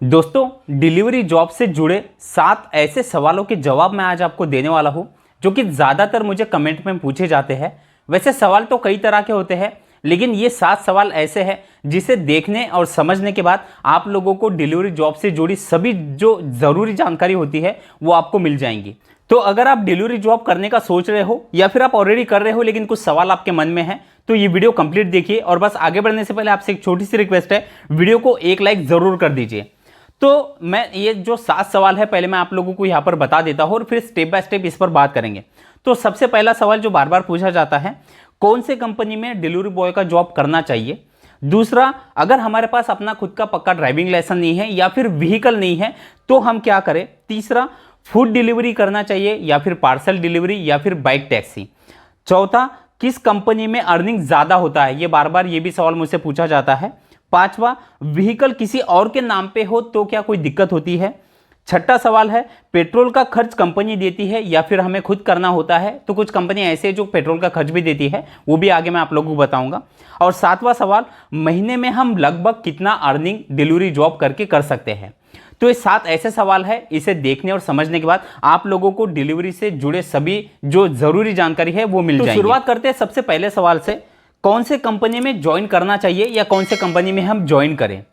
दोस्तों, delivery job से जुड़े 7 ऐसे सवालों के जवाब मैं आज आपको देने वाला हूं जो कि ज़्यादातर मुझे कमेंट में पूछे जाते हैं। वैसे सवाल तो कई तरह के होते हैं, लेकिन ये 7 सवाल ऐसे हैं जिसे देखने और समझने के बाद आप लोगों को डिलीवरी जॉब से जुड़ी सभी जो ज़रूरी जानकारी होती है वो आपको मिल जाएंगी। तो अगर आप डिलीवरी जॉब करने का सोच रहे हो या फिर आप ऑलरेडी कर रहे हो लेकिन कुछ सवाल आपके मन में है, तो ये वीडियो कंप्लीट देखिए। और बस आगे बढ़ने से पहले आपसे एक छोटी सी रिक्वेस्ट है, वीडियो को एक लाइक ज़रूर कर दीजिए। तो मैं ये जो 7 सवाल है पहले मैं आप लोगों को यहाँ पर बता देता हूँ और फिर स्टेप बाय स्टेप इस पर बात करेंगे। तो सबसे पहला सवाल जो बार बार पूछा जाता है, कौन से कंपनी में डिलीवरी बॉय का जॉब करना चाहिए। दूसरा, अगर हमारे पास अपना खुद का पक्का ड्राइविंग लाइसेंस नहीं है या फिर व्हीकल नहीं है तो हम क्या करें। तीसरा, फूड डिलीवरी करना चाहिए या फिर पार्सल डिलीवरी या फिर बाइक टैक्सी। चौथा, किस कंपनी में अर्निंग ज़्यादा होता है, ये बार बार ये भी सवाल मुझसे पूछा जाता है। पांचवा, व्हीकल किसी और के नाम पे हो तो क्या कोई दिक्कत होती है। छठा सवाल है, पेट्रोल का खर्च कंपनी देती है या फिर हमें खुद करना होता है। तो कुछ कंपनी ऐसे जो पेट्रोल का खर्च भी देती है, वो भी आगे मैं आप लोगों को बताऊंगा। और सातवां सवाल, महीने में हम लगभग कितना अर्निंग डिलीवरी जॉब करके कर सकते हैं। तो ये 7 ऐसे सवाल है, इसे देखने और समझने के बाद आप लोगों को डिलीवरी से जुड़े सभी जो जरूरी जानकारी है वो मिल जाएगी। तो शुरुआत करते हैं सबसे पहले सवाल से, कौन से कंपनी में ज्वाइन करना चाहिए या कौन से कंपनी में हम ज्वाइन करें।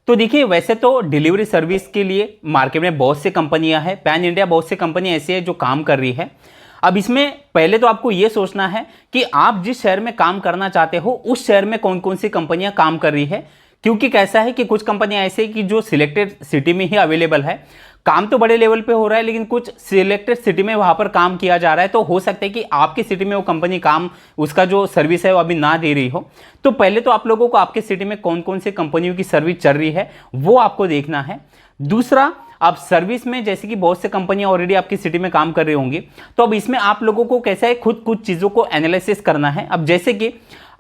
तो देखिए, वैसे तो डिलीवरी सर्विस के लिए मार्केट में बहुत सी कंपनियां हैं, पैन इंडिया बहुत सी कंपनी ऐसी है जो काम कर रही है। अब इसमें पहले तो आपको यह सोचना है कि आप जिस शहर में काम करना चाहते हो उस शहर में कौन कौन सी कंपनियां काम कर रही है। क्योंकि कैसा है कि कुछ कंपनियां ऐसे कि जो सिलेक्टेड सिटी में ही अवेलेबल है, काम तो बड़े लेवल पे हो रहा है लेकिन कुछ सिलेक्टेड सिटी में वहां पर काम किया जा रहा है। तो हो सकता है कि आपकी सिटी में वो कंपनी काम उसका जो सर्विस है वो अभी ना दे रही हो। तो पहले तो आप लोगों को आपके सिटी में कौन कौन सी कंपनियों की सर्विस चल रही है वो आपको देखना है। दूसरा, आप सर्विस में जैसे कि बहुत से कंपनियां ऑलरेडी आपकी सिटी में काम कर रही होंगी, तो अब इसमें आप लोगों को कैसा है खुद कुछ चीज़ों को एनालिसिस करना है। अब जैसे कि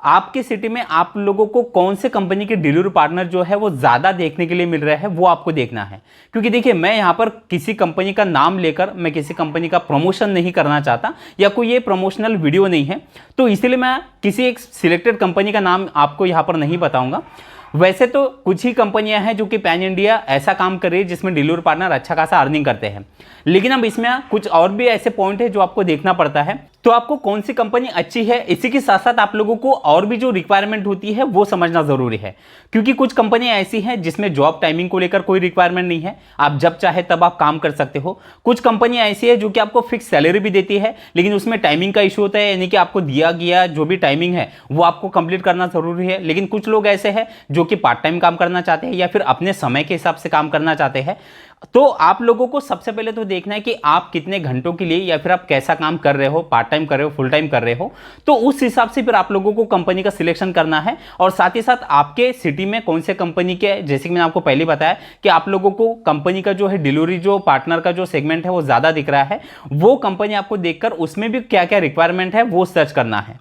आपकी सिटी में आप लोगों को कौन से कंपनी के डिलीवरी पार्टनर जो है वो ज़्यादा देखने के लिए मिल रहा है वो आपको देखना है। क्योंकि देखिए, मैं यहाँ पर किसी कंपनी का नाम लेकर मैं किसी कंपनी का प्रमोशन नहीं करना चाहता या कोई ये प्रमोशनल वीडियो नहीं है, तो इसीलिए मैं किसी एक सिलेक्टेड कंपनी का नाम आपको यहाँ पर नहीं बताऊँगा। वैसे तो कुछ ही कंपनियां हैं जो कि पैन इंडिया ऐसा काम कर रही है जिसमें डिलीवरी पार्टनर अच्छा खासा अर्निंग करते हैं, लेकिन अब इसमें कुछ और भी ऐसे पॉइंट है जो आपको देखना पड़ता है। तो आपको कौन सी कंपनी अच्छी है, इसी के साथ साथ आप लोगों को और भी जो रिक्वायरमेंट होती है वो समझना जरूरी है। क्योंकि कुछ कंपनियां ऐसी हैं जिसमें जॉब टाइमिंग को लेकर कोई रिक्वायरमेंट नहीं है, आप जब चाहे तब आप काम कर सकते हो। कुछ कंपनियां ऐसी है जो कि आपको फिक्स सैलरी भी देती है लेकिन उसमें टाइमिंग का इशू होता है, यानी कि आपको दिया गया जो भी टाइमिंग है वो आपको कंप्लीट करना जरूरी है। लेकिन कुछ लोग ऐसे हैं जो कि पार्ट टाइम काम करना चाहते हैं या फिर अपने समय के हिसाब से काम करना चाहते हैं। तो आप लोगों को सबसे पहले तो देखना है कि आप कितने घंटों के लिए या फिर आप कैसा काम कर रहे हो, पार्ट टाइम कर रहे हो, फुल टाइम कर रहे हो। तो उस हिसाब से फिर आप लोगों को कंपनी का सिलेक्शन करना है। और साथ ही साथ आपके सिटी में कौन से कंपनी के, जैसे कि मैंने आपको पहले बताया कि आप लोगों को कंपनी का जो है डिलीवरी जो पार्टनर का जो सेगमेंट है वो ज़्यादा दिख रहा है, वो कंपनी आपको देखकर उसमें भी क्या क्या रिक्वायरमेंट है वो सर्च करना है।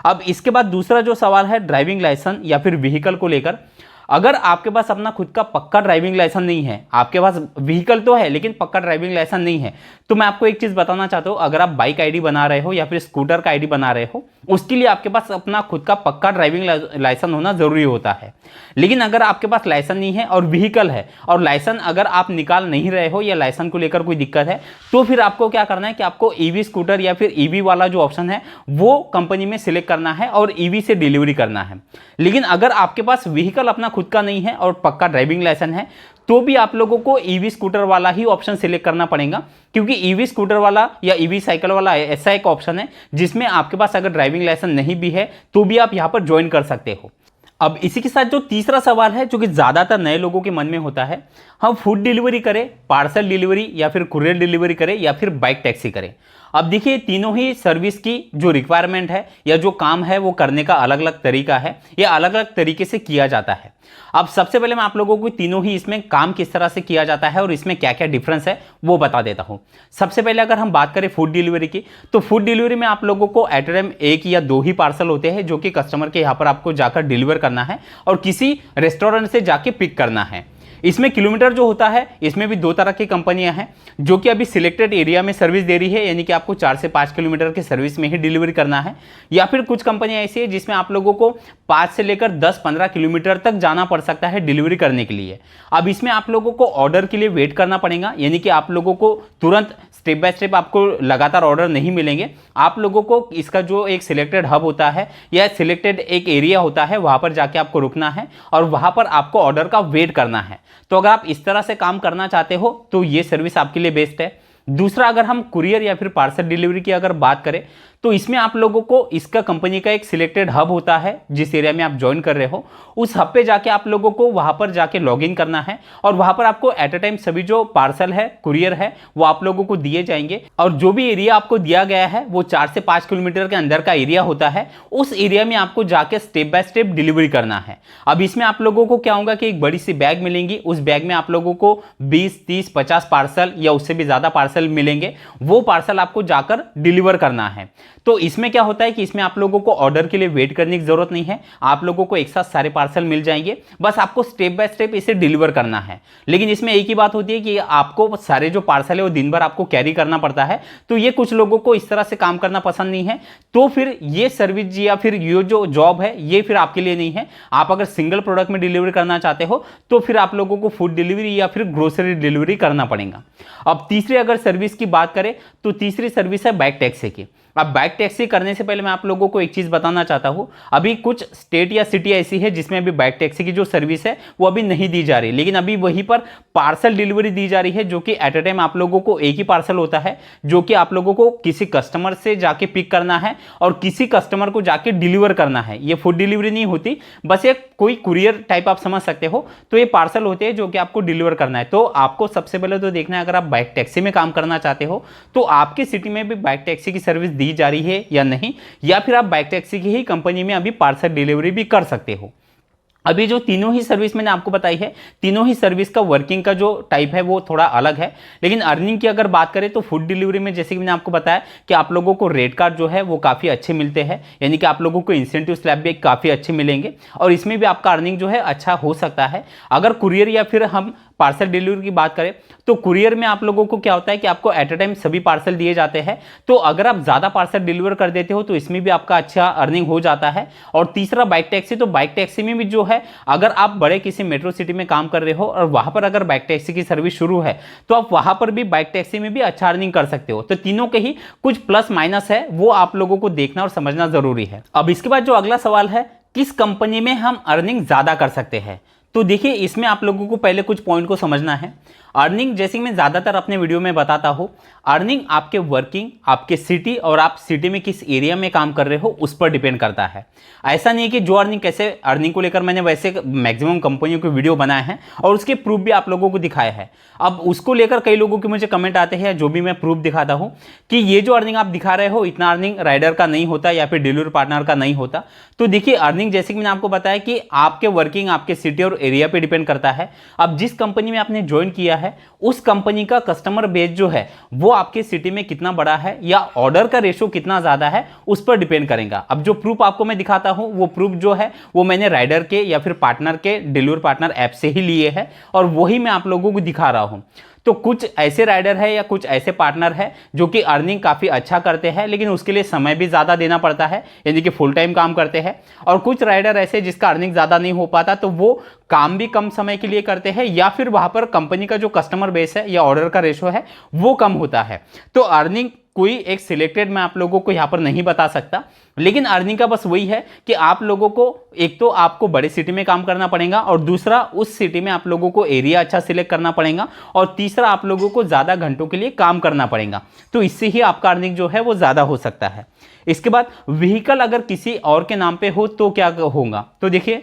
अब इसके बाद दूसरा जो सवाल है ड्राइविंग लाइसेंस या फिर व्हीकल को लेकर। अगर आपके पास अपना खुद का पक्का ड्राइविंग लाइसेंस नहीं है, आपके पास व्हीकल तो है लेकिन पक्का ड्राइविंग लाइसेंस नहीं है, तो मैं आपको एक चीज़ बताना चाहता हूँ। अगर आप बाइक आईडी बना रहे हो या फिर स्कूटर का आईडी बना रहे हो, उसके लिए आपके पास अपना खुद का पक्का ड्राइविंग लाइसेंस होना जरूरी होता है। लेकिन अगर आपके पास लाइसेंस नहीं है और व्हीकल है और लाइसेंस अगर आप निकाल नहीं रहे हो या लाइसेंस को लेकर कोई दिक्कत है, तो फिर आपको क्या करना है कि आपको ईवी स्कूटर या फिर ईवी वाला जो ऑप्शन है वो कंपनी में सिलेक्ट करना है और ईवी से डिलीवरी करना है। लेकिन अगर आपके पास व्हीकल अपना खुद का नहीं है और पक्का ड्राइविंग लाइसेंस है, तो भी आप लोगों को ईवी स्कूटर वाला ही ऑप्शन सिलेक्ट करना पड़ेगा। क्योंकि ईवी स्कूटर वाला या ईवी साइकिल वाला ऐसा एक ऑप्शन है जिसमें आपके पास अगर ड्राइविंग लाइसेंस नहीं भी है तो भी आप यहां पर ज्वाइन कर सकते हो। अब इसी के साथ जो तीसरा सवाल है जो कि ज़्यादातर नए लोगों के मन में होता है, हम फूड डिलीवरी करें, पार्सल डिलीवरी या फिर कुरियर डिलीवरी करें या फिर बाइक टैक्सी करें। अब देखिए, तीनों ही सर्विस की जो रिक्वायरमेंट है या जो काम है वो करने का अलग अलग तरीका है या अलग अलग तरीके से किया जाता है। अब सबसे पहले मैं आप लोगों को तीनों ही इसमें काम किस तरह से किया जाता है और इसमें क्या क्या डिफरेंस है वो बता देता हूं। सबसे पहले अगर हम बात करें फूड डिलीवरी की, तो फूड डिलीवरी में आप लोगों को एट ए टाइम 1 या 2 ही पार्सल होते हैं जो कि कस्टमर के यहाँ पर आपको जाकर डिलीवर करना है और किसी रेस्टोरेंट से जाके पिक करना है। इसमें किलोमीटर जो होता है, इसमें भी दो तरह की कंपनियां हैं जो कि अभी सिलेक्टेड एरिया में सर्विस दे रही है, यानी कि आपको 4 से 5 किलोमीटर के सर्विस में ही डिलीवरी करना है। या फिर कुछ कंपनियां ऐसी है जिसमें आप लोगों को 5 से लेकर 10-15 किलोमीटर तक जाना पड़ सकता है डिलीवरी करने के लिए। अब इसमें आप लोगों को ऑर्डर के लिए वेट करना पड़ेगा, यानी कि आप लोगों को तुरंत स्टेप बाय स्टेप आपको लगातार ऑर्डर नहीं मिलेंगे। आप लोगों को इसका जो एक सिलेक्टेड हब होता है या सिलेक्टेड एक एरिया होता है, वहां पर जाके आपको रुकना है और वहां पर आपको ऑर्डर का वेट करना है। तो अगर आप इस तरह से काम करना चाहते हो तो ये सर्विस आपके लिए बेस्ट है। दूसरा, अगर हम कुरियर या फिर पार्सल डिलीवरी की अगर बात करें तो इसमें आप लोगों को इसका कंपनी का एक सिलेक्टेड हब होता है, जिस एरिया में आप ज्वाइन कर रहे हो उस हब पे जाके आप लोगों को वहां पर जाके लॉगिन करना है और वहां पर आपको एट अ टाइम सभी जो पार्सल है, कुरियर है, वो आप लोगों को दिए जाएंगे। और जो भी एरिया आपको दिया गया है वो 4 से 5 किलोमीटर के अंदर का एरिया होता है, उस एरिया में आपको जाके स्टेप बाय स्टेप डिलीवरी करना है। अब इसमें आप लोगों को क्या होगा कि एक बड़ी सी बैग मिलेंगी, उस बैग में आप लोगों को 20, 30, 50 पार्सल या उससे भी ज्यादा पार्सल मिलेंगे। वो पार्सल आपको जाकर डिलीवर करना है। तो इसमें क्या होता है कि इसमें आप लोगों को ऑर्डर के लिए वेट करने की जरूरत नहीं है, आप लोगों को एक साथ सारे पार्सल मिल जाएंगे, बस आपको स्टेप बाय स्टेप इसे डिलीवर करना है। लेकिन इसमें एक ही बात होती है कि आपको सारे जो पार्सल है वो दिन भर आपको कैरी करना पड़ता है। तो ये कुछ लोगों को इस तरह से काम करना पसंद नहीं है, तो फिर ये सर्विस या फिर ये जो जॉब है ये फिर आपके लिए नहीं है। आप अगर सिंगल प्रोडक्ट में डिलीवरी करना चाहते हो तो फिर आप लोगों को फूड डिलीवरी या फिर ग्रोसरी डिलीवरी करना पड़ेगा। अब तीसरी अगर सर्विस की बात करें तो तीसरी सर्विस है बाइक टैक्सी की। अब बाइक टैक्सी करने से पहले मैं आप लोगों को एक चीज बताना चाहता हूं, अभी कुछ स्टेट या सिटी ऐसी है जिसमें अभी बाइक टैक्सी की जो सर्विस है वो अभी नहीं दी जा रही, लेकिन अभी वहीं पर पार्सल डिलीवरी दी जा रही है, जो कि एट अ टाइम आप लोगों को एक ही पार्सल होता है जो कि आप लोगों को किसी कस्टमर से जाके पिक करना है और किसी कस्टमर को जाके डिलीवर करना है। ये फूड डिलीवरी नहीं होती, बस एक कोई कुरियर टाइप आप समझ सकते हो। तो ये पार्सल होते हैं जो कि आपको डिलीवर करना है। तो आपको सबसे पहले तो देखना है, अगर आप बाइक टैक्सी में काम करना चाहते हो तो आपकी सिटी में भी बाइक टैक्सी की सर्विस दी जा रही है या नहीं, या फिर आप बाइक टैक्सी की ही कंपनी में अभी पार्सल डिलीवरी भी कर सकते हो। अभी जो तीनों ही सर्विस मैंने आपको बताई है, तीनों ही सर्विस का वर्किंग का जो टाइप है वो थोड़ा अलग है। लेकिन अर्निंग की अगर बात करें तो फूड डिलीवरी में जैसे कि मैंने आपको बताया कि आप लोगों को रेट कार्ड जो है वो काफ़ी अच्छे मिलते हैं, यानी कि आप लोगों को इंसेंटिव स्लैब भी काफ़ी अच्छे मिलेंगे और इसमें भी आपका अर्निंग जो है अच्छा हो सकता है। अगर कुरियर या फिर हम पार्सल डिलीवरी की बात करें तो कुरियर में आप लोगों को क्या होता है कि आपको एट अ टाइम सभी पार्सल दिए जाते हैं, तो अगर आप ज़्यादा पार्सल डिलीवर कर देते हो तो इसमें भी आपका अच्छा अर्निंग हो जाता है। और तीसरा बाइक टैक्सी, तो बाइक टैक्सी में भी जो है अगर आप बड़े किसी मेट्रो सिटी में काम कर रहे हो और वहां पर अगर बाइक टैक्सी की सर्विस शुरू है तो आप वहां पर भी बाइक टैक्सी में भी अच्छा अर्निंग कर सकते हो। तो तीनों के ही कुछ प्लस माइनस है, वो आप लोगों को देखना और समझना जरूरी है। अब इसके बाद जो अगला सवाल है, किस कंपनी में हम अर्निंग ज्यादा कर सकते हैं, तो देखिए इसमें आप लोगों को पहले कुछ पॉइंट को समझना है। अर्निंग जैसे मैं ज़्यादातर अपने वीडियो में बताता हूँ, अर्निंग आपके वर्किंग, आपके सिटी और आप सिटी में किस एरिया में काम कर रहे हो उस पर डिपेंड करता है। ऐसा नहीं है कि जो अर्निंग, कैसे अर्निंग को लेकर मैंने वैसे मैक्सिमम कंपनियों के वीडियो बनाए हैं और उसके प्रूफ भी आप लोगों को दिखाया है। अब उसको लेकर कई लोगों के मुझे कमेंट आते हैं, जो भी मैं प्रूफ दिखाता हूँ कि ये जो अर्निंग आप दिखा रहे हो इतना अर्निंग राइडर का नहीं होता या फिर डिलीवरी पार्टनर का नहीं होता। तो देखिए अर्निंग जैसे कि मैंने आपको बताया कि आपके वर्किंग, आपके सिटी और एरिया पे डिपेंड करता है। अब जिस कंपनी में आपने ज्वाइन किया है उस कंपनी का कस्टमर बेस जो है वो आपके सिटी में कितना बड़ा है या ऑर्डर का रेशो कितना ज्यादा है उस पर डिपेंड करेगा। अब जो प्रूफ आपको मैं दिखाता हूं वो प्रूफ जो है वो मैंने राइडर के या फिर पार्टनर के डिलीवरी पार्टनर ऐप से ही लिए हैं और वही मैं आप लोगों को दिखा रहा हूं। तो कुछ ऐसे राइडर है या कुछ ऐसे पार्टनर है जो कि अर्निंग काफ़ी अच्छा करते हैं, लेकिन उसके लिए समय भी ज़्यादा देना पड़ता है, यानी कि फुल टाइम काम करते हैं। और कुछ राइडर ऐसे जिसका अर्निंग ज़्यादा नहीं हो पाता, तो वो काम भी कम समय के लिए करते हैं या फिर वहाँ पर कंपनी का जो कस्टमर बेस है या ऑर्डर का रेशो है वो कम होता है। तो अर्निंग कोई एक सिलेक्टेड मैं आप लोगों को यहाँ पर नहीं बता सकता, लेकिन अर्निंग का बस वही है कि आप लोगों को एक तो आपको बड़े सिटी में काम करना पड़ेगा और दूसरा उस सिटी में आप लोगों को एरिया अच्छा सिलेक्ट करना पड़ेगा और तीसरा आप लोगों को ज़्यादा घंटों के लिए काम करना पड़ेगा। तो इससे ही आपका अर्निंग जो है वो ज़्यादा हो सकता है। इसके बाद व्हीकल अगर किसी और के नाम पे हो तो क्या होगा, तो देखिए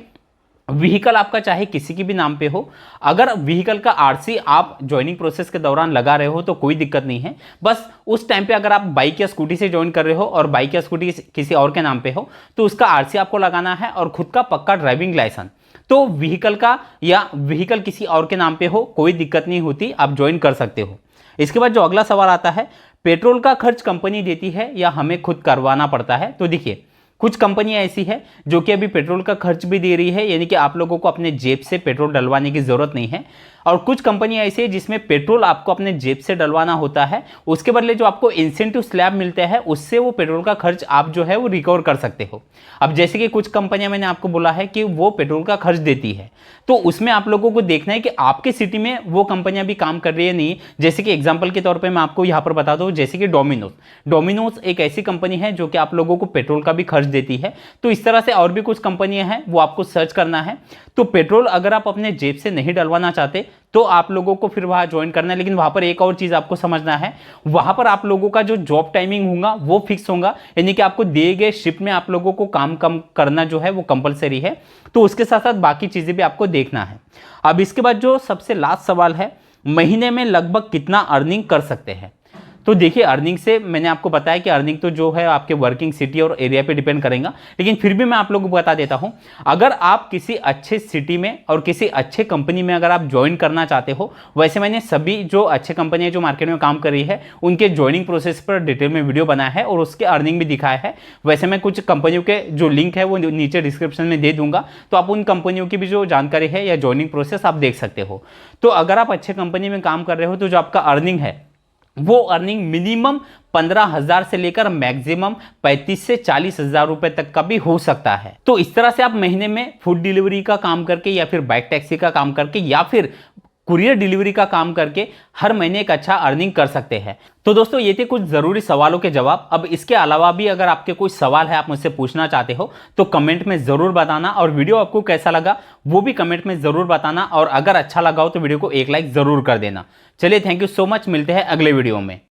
व्हीकल आपका चाहे किसी की भी नाम पे हो, अगर व्हीकल का आरसी आप ज्वाइनिंग प्रोसेस के दौरान लगा रहे हो तो कोई दिक्कत नहीं है। बस उस टाइम पे अगर आप बाइक या स्कूटी से ज्वाइन कर रहे हो और बाइक या स्कूटी किसी और के नाम पे हो तो उसका आरसी आपको लगाना है और खुद का पक्का ड्राइविंग लाइसेंस। तो व्हीकल का या व्हीकल किसी और के नाम पे हो कोई दिक्कत नहीं होती, आप ज्वाइन कर सकते हो। इसके बाद जो अगला सवाल आता है, पेट्रोल का खर्च कंपनी देती है या हमें खुद करवाना पड़ता है। तो देखिए कुछ कंपनियां ऐसी है जो कि अभी पेट्रोल का खर्च भी दे रही है, यानी कि आप लोगों को अपने जेब से पेट्रोल डलवाने की जरूरत नहीं है। और कुछ कंपनी ऐसी है जिसमें पेट्रोल आपको अपने जेब से डलवाना होता है, उसके बदले जो आपको इंसेंटिव स्लैब मिलते हैं उससे वो पेट्रोल का खर्च आप जो है वो रिकवर कर सकते हो। अब जैसे कि कुछ कंपनियां मैंने आपको बोला है कि वो पेट्रोल का खर्च देती है, तो उसमें आप लोगों को देखना है कि आपके सिटी में वो कंपनियां भी काम कर रही है नहीं। जैसे कि एग्जांपल के तौर पे मैं आपको यहां पर बता दूं, जैसे कि डोमिनोज एक ऐसी कंपनी है जो कि आप लोगों को पेट्रोल का भी खर्च देती है। तो इस तरह से और भी कुछ कंपनियां हैं, वो आपको सर्च करना है। तो पेट्रोल अगर आप अपने जेब से नहीं डलवाना चाहते तो आप लोगों को फिर वहां ज्वाइन करना है। लेकिन वहां पर एक और चीज आपको समझना है, वहां पर आप लोगों का जो जॉब टाइमिंग होगा वो फिक्स होगा, यानी कि आपको दिए गए शिफ्ट में आप लोगों को काम कम करना जो है वो कंपलसरी है। तो उसके साथ साथ बाकी चीजें भी आपको देखना है। अब इसके बाद जो सबसे लास्ट सवाल है, महीने में लगभग कितना अर्निंग कर सकते हैं। तो देखिए, अर्निंग से मैंने आपको बताया कि अर्निंग तो जो है आपके वर्किंग सिटी और एरिया पे डिपेंड करेगा, लेकिन फिर भी मैं आप लोगों को बता देता हूं, अगर आप किसी अच्छे सिटी में और किसी अच्छे कंपनी में अगर आप ज्वाइन करना चाहते हो, वैसे मैंने सभी जो अच्छे कंपनियां जो मार्केट में काम कर रही है उनके ज्वाइनिंग प्रोसेस पर डिटेल में वीडियो बनाया है और उसके अर्निंग भी दिखाया है। वैसे मैं कुछ कंपनियों के जो लिंक है वो नीचे डिस्क्रिप्शन में दे दूंगा, तो आप उन कंपनियों की भी जो जानकारी है या ज्वाइनिंग प्रोसेस आप देख सकते हो। तो अगर आप अच्छे कंपनी में काम कर रहे हो तो जो आपका अर्निंग है वो अर्निंग मिनिमम 15,000 से लेकर मैक्सिमम 35 से 40,000 रुपए तक का भी हो सकता है। तो इस तरह से आप महीने में फूड डिलीवरी का काम करके या फिर बाइक टैक्सी का काम करके या फिर कुरियर डिलीवरी का काम करके हर महीने एक अच्छा अर्निंग कर सकते हैं। तो दोस्तों, ये थे कुछ जरूरी सवालों के जवाब। अब इसके अलावा भी अगर आपके कोई सवाल है, आप मुझसे पूछना चाहते हो तो कमेंट में जरूर बताना, और वीडियो आपको कैसा लगा वो भी कमेंट में जरूर बताना, और अगर अच्छा लगा हो तो वीडियो को एक लाइक जरूर कर देना। चलिए, थैंक यू सो मच, मिलते हैं अगले वीडियो में।